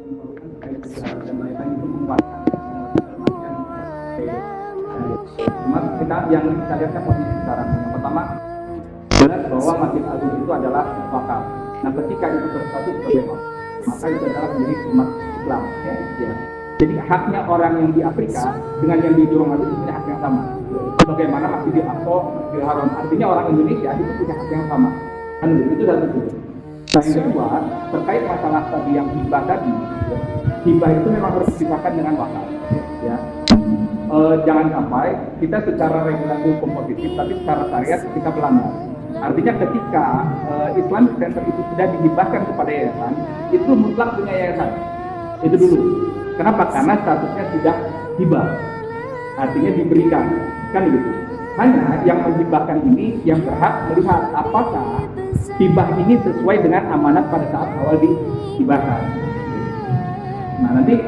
dan lain-lain itu menguatkan cuma kita yang kita lihat kan posisi sekarang. Yang pertama jelas bahwa Masjid Agung itu adalah wakaf. Nah ketika itu berstatus sebagai wakaf, maka itu adalah milik umat Islam ya. Jadi haknya orang yang di Afrika dengan yang di Jurong itu punya hak yang sama. Bagaimana Masjidil Aqsa, Masjidil Haram, artinya orang Indonesia itu punya hak yang sama. Kan itu satu dulu. Nah yang kedua terkait masalah tadi yang hibah tadi, ya, hibah itu memang harus dipisahkan dengan wakaf. Ya. Jangan sampai kita secara regulasi hukum positif, tapi secara syariat kita melanggar. Artinya ketika Islamic Center itu sudah dihibahkan kepada yayasan, itu mutlak punya yayasan. Itu dulu. Kenapa? Karena statusnya sudah hibah. Artinya diberikan. Kan gitu. Hanya yang menghibahkan ini yang berhak melihat apakah hibah ini sesuai dengan amanat pada saat awal dihibahkan. Nah nanti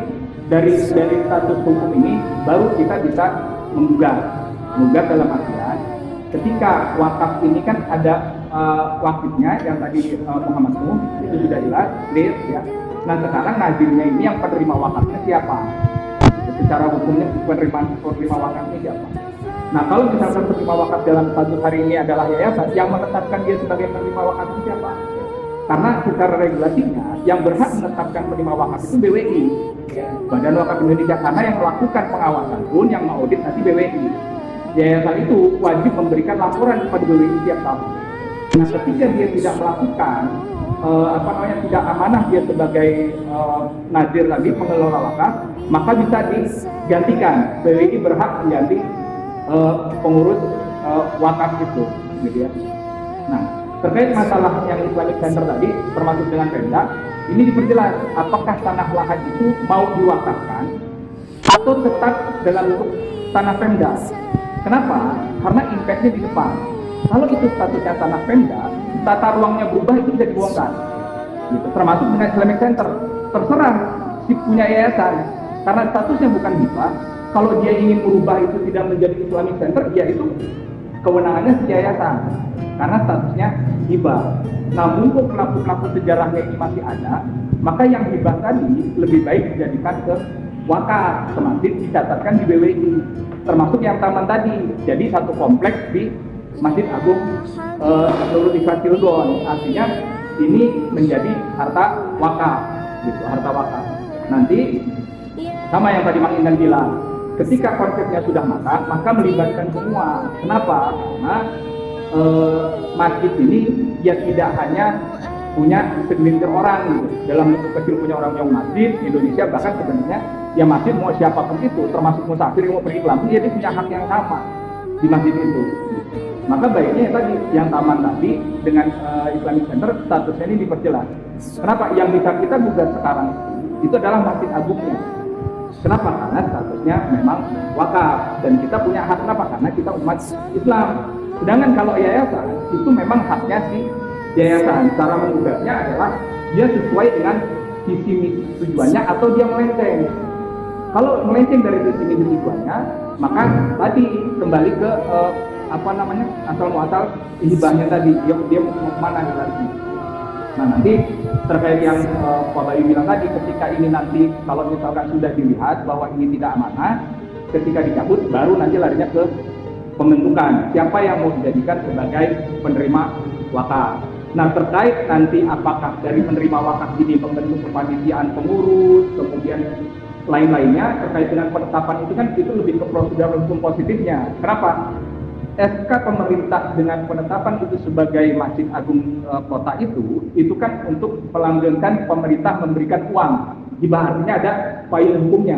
dari status hukum ini baru kita bisa menggugat dalam artian ketika wakaf ini kan ada wakifnya yang tadi Muhammad Nuh itu sudah jelas clear ya. Nah sekarang nazirnya ini yang penerima wakafnya siapa? Secara hukumnya penerima wakafnya siapa? Nah kalau misalkan penerima wakaf dalam status hari ini adalah yayasan, yang menetapkan dia sebagai penerima wakaf itu siapa? Karena secara regulasinya yang berhak menetapkan penerima wakaf itu BWI, Badan Wakaf Indonesia, karena yang melakukan pengawasan pun yang mengaudit nanti BWI. Yayasan itu wajib memberikan laporan kepada BWI setiap tahun. Nah ketika dia tidak melakukan tidak amanah dia sebagai nazir lagi pengelola wakaf, maka bisa digantikan. BWI berhak mengganti pengurus wakaf itu, gitu ya. Nah, terkait masalah yang Islamic Center tadi, termasuk dengan Pemda, ini diperjelas apakah tanah lahan itu mau diwakafkan atau tetap dalam bentuk tanah Pemda. Kenapa? Karena impact-nya di depan. Kalau itu statusnya tanah Pemda, tata ruangnya berubah itu bisa dibongkar. Gitu. Termasuk dengan Islamic Center, terserah si punya yayasan, karena statusnya bukan hibah. Kalau dia ingin merubah itu tidak menjadi Islamic Center, ya itu kewenangannya si yayasan, karena statusnya hibah. Nah, mumpung pelaku-pelaku sejarahnya ini masih ada, maka yang hibah tadi lebih baik dijadikan ke wakaf, semati dicatatkan di BWI, termasuk yang taman tadi. Jadi satu kompleks di Masjid Agung Nurul Ikhlas Cilegon, artinya ini menjadi harta wakaf, gitu, harta wakaf. Nanti sama yang tadi Mang Indan bilang, ketika konsepnya sudah matang, maka melibatkan semua. Kenapa? Karena masjid ini ya tidak hanya punya segelintir orang gitu. Dalam bentuk kecil punya orang yang masjid di Indonesia, bahkan sebenarnya ya masjid mau siapapun itu, termasuk musafir yang mau pergi ke Lampung, ya dia punya hak yang sama di masjid itu. Maka baiknya tadi yang taman tadi dengan Islamic Center statusnya ini diperjelas. Kenapa? Yang bisa kita gugat sekarang itu adalah Masjid Agungnya. Kenapa? Karena statusnya memang wakaf dan kita punya hak. Kenapa? Karena kita umat Islam. Sedangkan kalau yayasan itu memang haknya si yayasan. Cara menggugatnya adalah dia sesuai dengan visi misi tujuannya atau dia melenceng. Kalau melenceng dari visi misi tujuannya, maka tadi kembali ke asal muasal hibahnya tadi, dia mau kemana lagi. Nah nanti terkait yang Pak Bayu bilang tadi, ketika ini nanti kalau misalkan sudah dilihat bahwa ini tidak amanah, ketika dicabut baru nanti larinya ke pembentukan siapa yang mau dijadikan sebagai penerima wakaf. Nah terkait nanti apakah dari penerima wakaf ini membentuk kepanitiaan pengurus, kemudian lain-lainnya terkait dengan penetapan itu kan itu lebih ke prosedur hukum positifnya. Kenapa? SK pemerintah dengan penetapan itu sebagai Masjid Agung kota itu kan untuk melanggengkan pemerintah memberikan uang. Hibah artinya ada payung hukumnya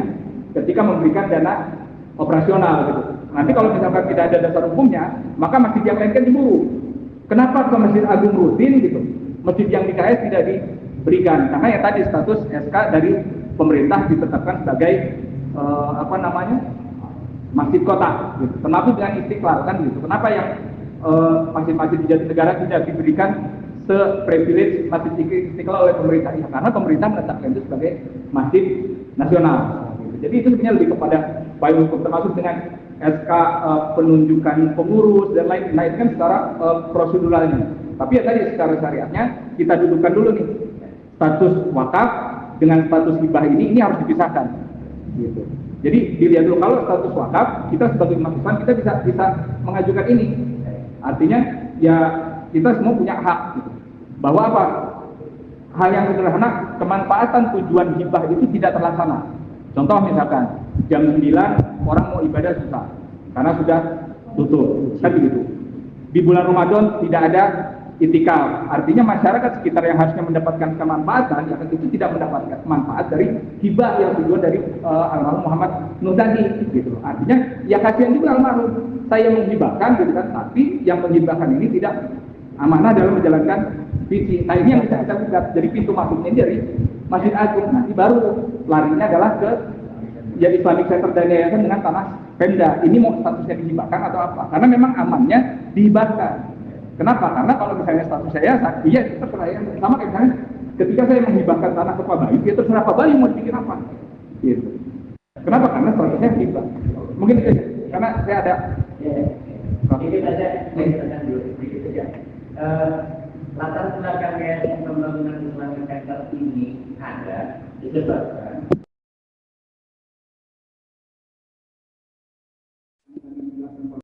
ketika memberikan dana operasional gitu. Nanti kalau misalkan tidak ada dasar hukumnya, maka masjid yang lain kan diburu. Kenapa ke Masjid Agung rutin gitu? Masjid yang di KS tidak diberikan karena ya tadi status SK dari pemerintah ditetapkan sebagai masjid kota, gitu. Termasuk dengan Istiqlal kan gitu. Kenapa yang masjid-masjid di Jatinegara tidak diberikan se-privilege masjid Istiqlal oleh pemerintah? Ya, karena pemerintah menetapkan itu sebagai masjid nasional. Gitu. Jadi itu sebenarnya lebih kepada payung hukum, termasuk dengan SK penunjukan pengurus dan lain. Nah itu kan secara proseduralnya. Tapi ya tadi secara syariatnya kita dudukkan dulu nih status wakaf dengan status hibah ini harus dipisahkan. Gitu. Jadi dilihat dulu kalau status wakaf, kita sebagai umat Islam kita bisa mengajukan ini. Artinya ya kita semua punya hak. Gitu. Bahwa apa? Hal yang sederhana, kemanfaatan tujuan hibah itu tidak terlaksana. Contoh misalkan jam 9 orang mau ibadah susah karena sudah tutup, kan begitu. Di bulan Ramadan tidak ada itikaf, artinya masyarakat sekitar yang harusnya mendapatkan kemanfaatan, yang itu tidak mendapatkan manfaat dari hibah yang tujuan dari almarhum Muhammad Nuh tadi, gitu. Artinya ya kasihan juga almarhum, saya menghibahkan, gitu kan, tapi yang menghibahkan ini tidak amanah dalam menjalankan visi. Nah ini yang kita lihat dari pintu masuknya dari Masjid Agung, nanti baru larinya adalah ke ya Islamic Center dan yayasan dengan tanah Pemda. Ini mau statusnya dihibahkan atau apa? Karena memang amannya dihibahkan. Kenapa? Karena kalau misalnya status yayasan, iya terserah ya. Sama kayak misalnya ketika saya menghibahkan tanah ke Pak Bayu, ya terserah Pak Bayu mau bikin apa. Gitu. Kenapa? Karena statusnya hibah. Mungkin itu aja. Karena saya ada. Sedikit saja, sedikit saja. Latar belakang pembangunan Islamic Center ini ada itu sebab